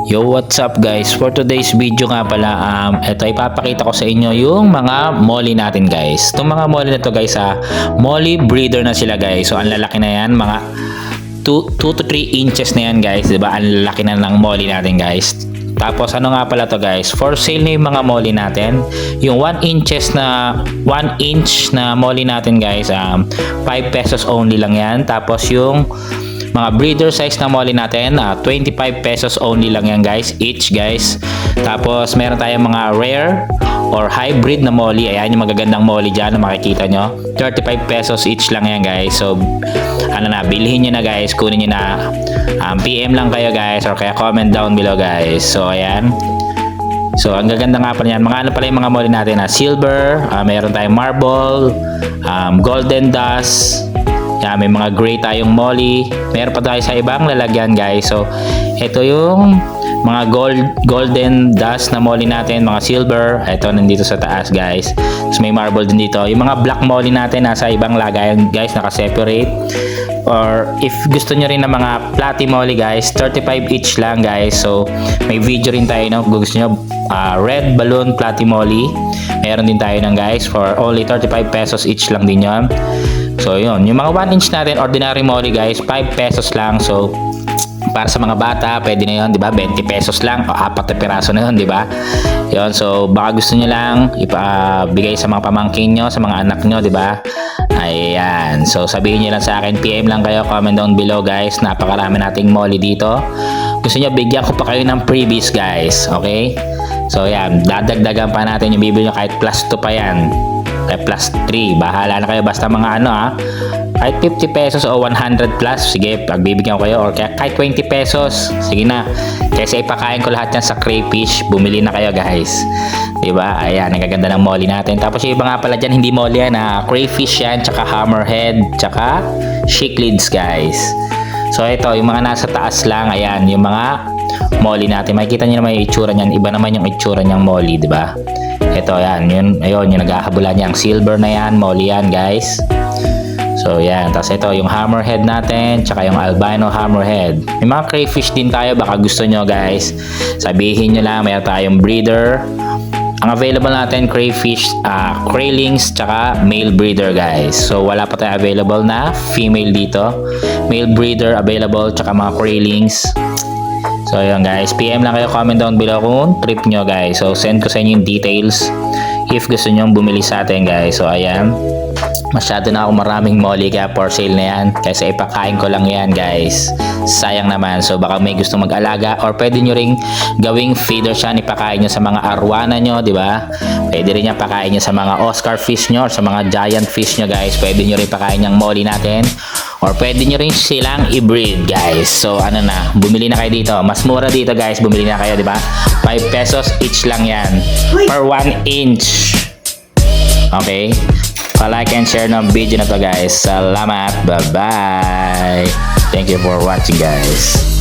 Yo, what's up guys? For today's video nga pala, ito ipapakita ko sa inyo yung mga molly natin guys. Itong mga molly na to guys, molly breeder na sila guys. So ang lalaki na yan, mga 2 to 3 inches na yan guys, diba? Ang lalaki na ng molly natin guys. Tapos ano nga pala to guys, for sale na yung mga molly natin. Yung 1 inch na molly natin guys, 5 pesos only lang yan. Tapos yung mga breeder size na molly natin, 25 pesos only lang yan guys, each guys. Tapos meron tayong mga rare or hybrid na molly. Ayan yung magagandang molly dyan na makikita nyo, 35 pesos each lang yan guys. So ano na, bilhin nyo na guys, kunin nyo na, PM lang kayo guys or kaya comment down below guys. So ayan, so ang gaganda nga pala yan. Mga ano pala yung mga molly natin, silver, meron tayong marble, golden dust. Yan, may mga gray tayong molly. Meron pa tayo sa ibang lalagyan guys. So ito yung mga golden dust na molly natin, mga silver. Ito nandito sa taas guys. So may marble din dito. Yung mga black molly natin nasa ibang lagayan guys, naka-separate. Or if gusto nyo rin ng mga platy molly guys, 35 each lang guys. So may video rin tayo, no? Kung gusto nyo red balloon platy molly, meron din tayo ng guys for only 35 pesos each lang din yon. So yun, yung mga 1 inch natin ordinary molly guys, 5 pesos lang. So para sa mga bata, pwede na yun, di ba? 20 pesos lang, o 4 na piraso na yun, di ba? Yun, so baka gusto nyo lang ipabigay sa mga pamangkin nyo, sa mga anak nyo, di ba? Ayan, so sabihin nyo lang sa akin, PM lang kayo, comment down below guys. Napakarami nating molly dito. Gusto nyo, bigyan ko pa kayo ng freebies guys, okay? So yan, dadagdagan pa natin yung bibili nyo kahit plus 2 pa yan. Kaya plus 3, bahala na kayo, basta mga ano kahit 50 pesos o 100 plus, sige, pagbibigyan ko kayo. Or kahit 20 pesos, sige na, kasi ipakain ko lahat yan sa crayfish. Bumili na kayo guys, diba? Ayan, nagaganda ng molly natin. Tapos yung iba nga pala dyan, hindi molly yan, crayfish yan, tsaka hammerhead, tsaka cichlids guys. So ito, yung mga nasa taas lang, ayan, yung mga molly natin. Makikita nyo naman yung itsura nyan, iba naman yung itsura nyang molly, diba? Ito yan, ayun, yung naghahabulan niya, ang silver na yan, molly yan guys. So yan, tapos ito yung hammerhead natin, tsaka yung albino hammerhead. May mga crayfish din tayo, baka gusto nyo guys, sabihin nyo lang, mayroon tayong breeder. Ang available natin, crayfish, craylings, tsaka male breeder guys. So wala pa tayo available na female dito. Male breeder available, tsaka mga craylings. So yun guys, PM lang kayo, comment down below kung trip nyo guys. So send ko sa inyo yung details if gusto nyo bumili sa atin guys. So ayan, masyado na ako maraming molly kaya for sale na yan. Kasi ipakain ko lang yan guys, sayang naman. So baka may gusto mag-alaga or pwede nyo ring gawing feeder siya, ipakain nyo sa mga arwana nyo, di ba? Pwede rin niya pakain nyo sa mga Oscar fish nyo or sa mga giant fish nyo guys. Pwede nyo rin pakain yung molly natin. Or pwede nyo rin silang i-breed guys. So ano na, bumili na kayo dito. Mas mura dito guys, bumili na kayo, di ba? 5 pesos each lang yan per 1 inch. Okay? Pa-like and share ng video na to guys. Salamat. Bye-bye. Thank you for watching guys.